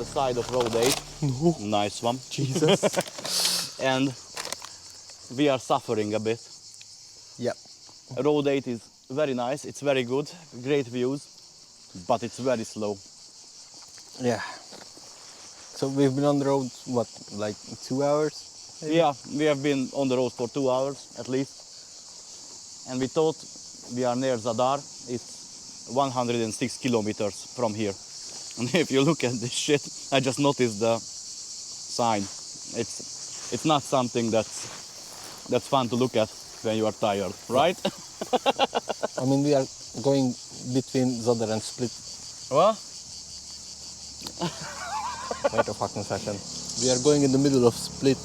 the side of Road 8. No. Nice one. Jesus. And we are suffering a bit. Yep. Road 8 is very nice, it's very good, great views, but it's very slow. Yeah. So we've been on the road, what, like 2 hours? Maybe? Yeah, we have been on the road for 2 hours at least. And we thought we are near Zadar. It's 106 kilometers from here. And if you look at this shit, I just noticed the sign. It's not something that's fun to look at when you are tired, right? I mean, we are going between Zadar and Split. What? Wait a fucking second. We are going in the middle of Split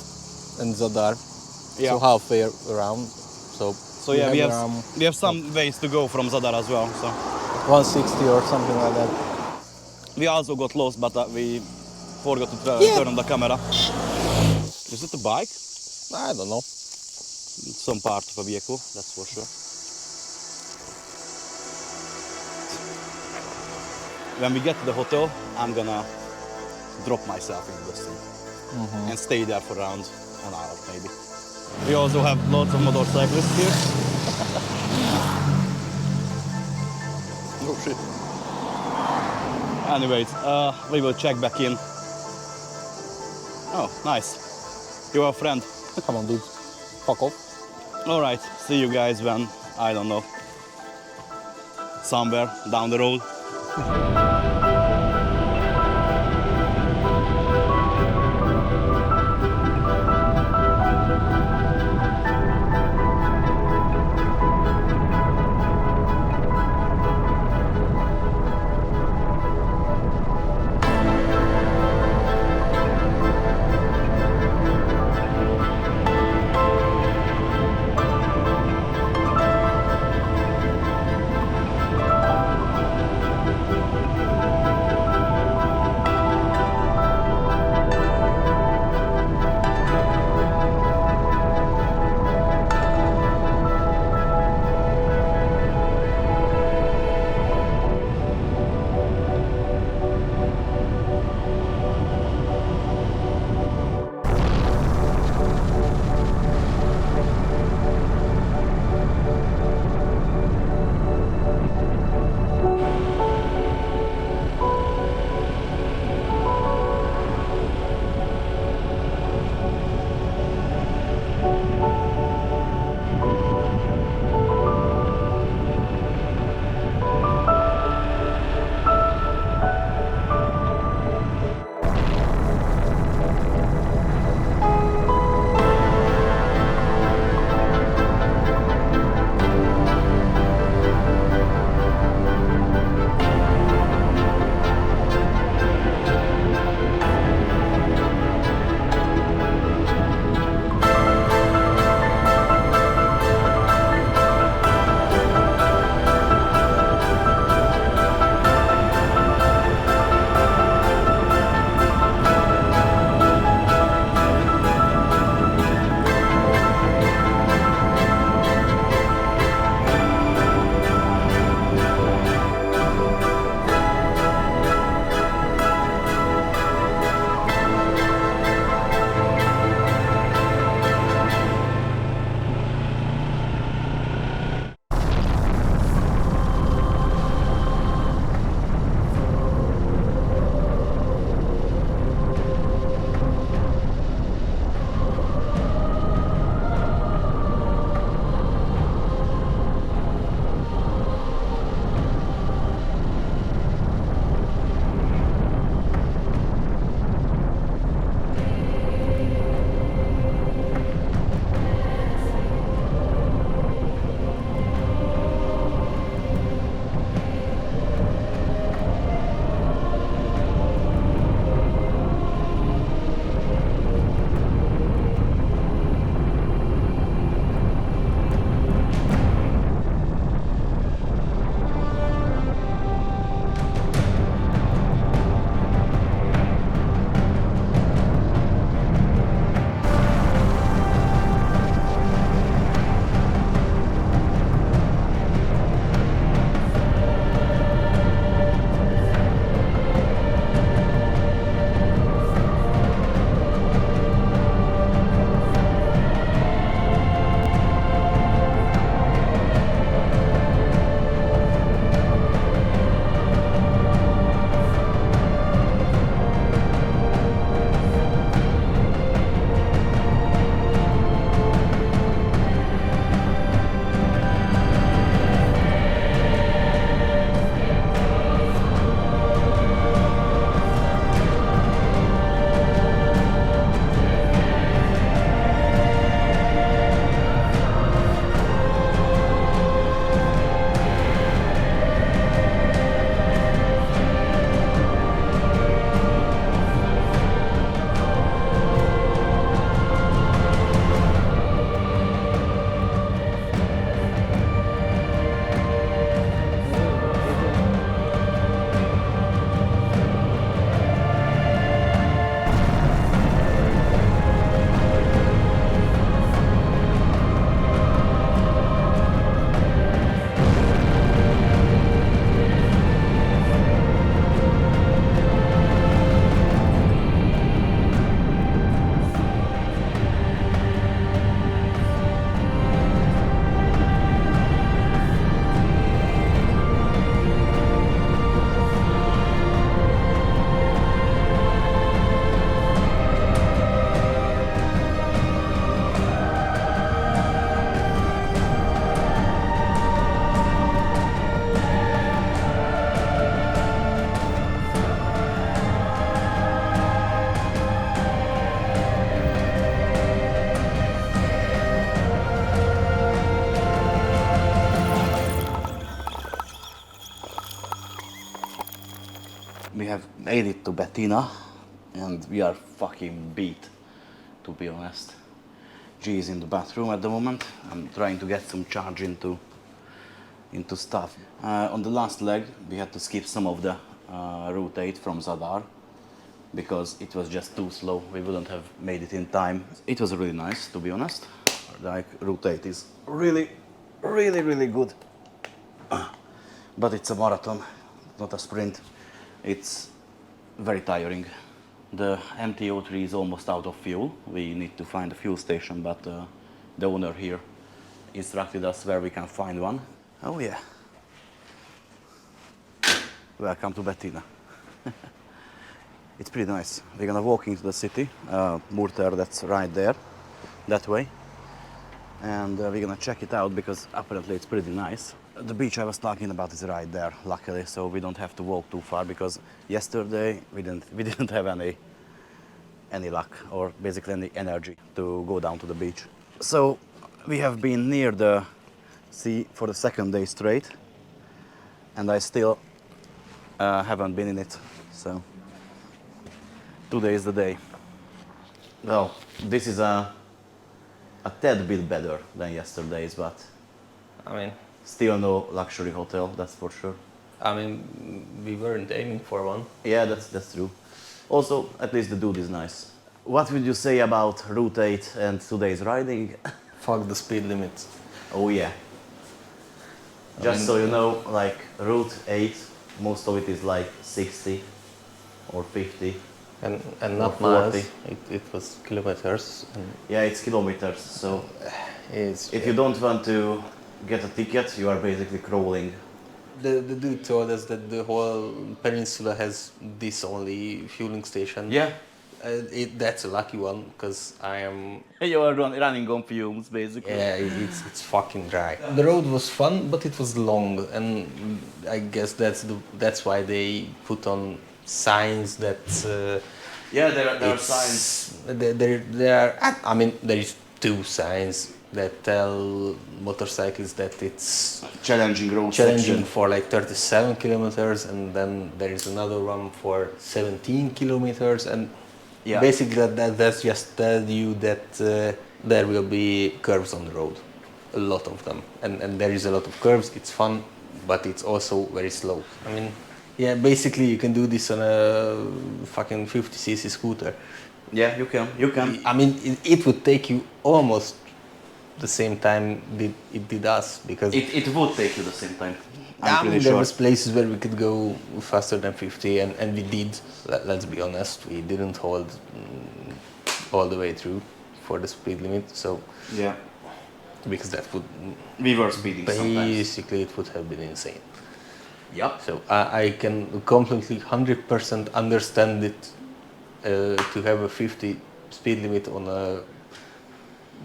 and Zadar. Yeah. So halfway around. So yeah, we have some ways to go from Zadar as well. So 160 or something like that. we also got lost, but we forgot to turn on the camera. Is it a bike? I don't know. It's some part of a vehicle, that's for sure. When we get to the hotel, I'm gonna drop myself in the sea and stay there for around an hour maybe. We also have lots of motorcyclists here. Oh shit. Anyways, we will check back in. Oh, nice. You're a friend. Come on, dude. Fuck off. Alright, see you guys when, I don't know, somewhere down the road. Made it to Betina, and we are fucking beat, to be honest. G is in the bathroom at the moment. I'm trying to get some charge into stuff. On the last leg, we had to skip some of the Route 8 from Zadar because it was just too slow. We wouldn't have made it in time. It was really nice, to be honest. Like, Route 8 is really, really, really good. But it's a marathon, not a sprint. It's very tiring. The MT-03 is almost out of fuel. We need to find a fuel station, but the owner here instructed us where we can find one. Oh yeah. Welcome to Betina. It's pretty nice. We're gonna walk into the city, Murter, that's right there, that way. And we're gonna check it out because apparently it's pretty nice. The beach I was talking about is right there, luckily, so we don't have to walk too far because yesterday we didn't have any luck or basically any energy to go down to the beach. So we have been near the sea for the second day straight, and I still haven't been in it. So today is the day. Well, this is a tad bit better than yesterday's, but I mean, still no luxury hotel, that's for sure. I mean, we weren't aiming for one. Yeah, that's true. Also, at least the dude is nice. What would you say about Route 8 and today's riding? Fuck the speed limit. Oh yeah. Just so you know, like Route 8, most of it is like 60 or 50. And not 40. miles. It was kilometers. And Yeah, it's kilometers, so it's, if you don't want to get a ticket, you are basically crawling. the dude told us that the whole peninsula has this only fueling station. Yeah. That's a lucky one because I am. You are running on fumes, basically. Yeah, it's fucking dry. The road was fun, but it was long, and I guess that's why they put on signs that. Yeah, there are signs. There are. I mean, there is 2 signs that tell motorcyclists that it's Challenging road challenging section. for like 37 kilometers, and then there is another one for 17 kilometers, and Yeah. basically that's just tell you that there will be curves on the road, a lot of them, and there is a lot of curves. It's fun, but it's also very slow. I mean, yeah, basically you can do this on a fucking 50cc scooter. Yeah, you can. I mean, it would take you almost the same time it did us, because It would take you the same time. I'm I pretty mean, sure. there was places where we could go faster than 50, and we did. Let's be honest, we didn't hold all the way through for the speed limit. So Yeah. because that would We were speeding sometimes. basically it would have been insane. Yep. So I can completely 100% understand it to have a 50 speed limit on a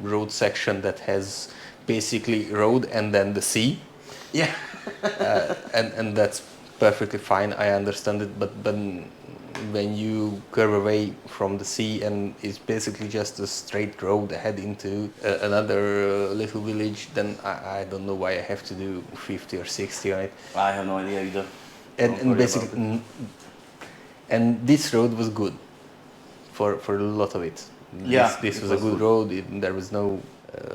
road section that has basically road and then the sea. Yeah. And that's perfectly fine. I understand it, but when you curve away from the sea and it's basically just a straight road ahead into another little village, then I don't know why I have to do 50 or 60 on it. I have no idea either. Don't And worry basically, about and this road was good for a lot of it. Yeah, this it was a was good good. road. There was no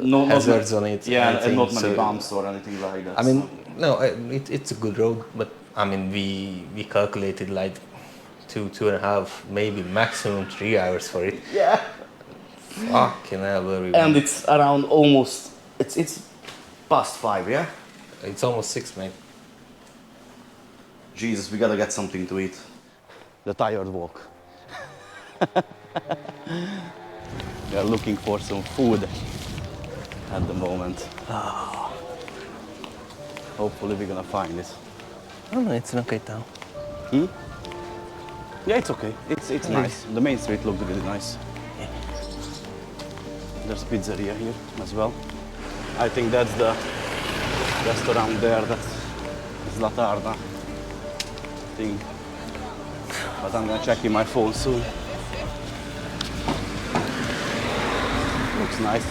No, hazards on it. Yeah, anything, and not many so- bumps or anything like that. I mean, so. no, it's a good road, but I mean, we calculated like 2.5, maybe maximum 3 hours for it. Yeah. Fucking hell, And it's around almost. It's past 5, yeah. it's almost 6, mate. Jesus, we gotta get something to eat. The tired walk. We are looking for some food at the moment. Hopefully we're gonna find it. I don't know, it's an okay town. Yeah, it's okay. It's nice. The main street looked really nice. There's pizzeria here as well. I think that's the restaurant there. That's Zlatarna thing. But I'm gonna check in my phone soon. Looks nice.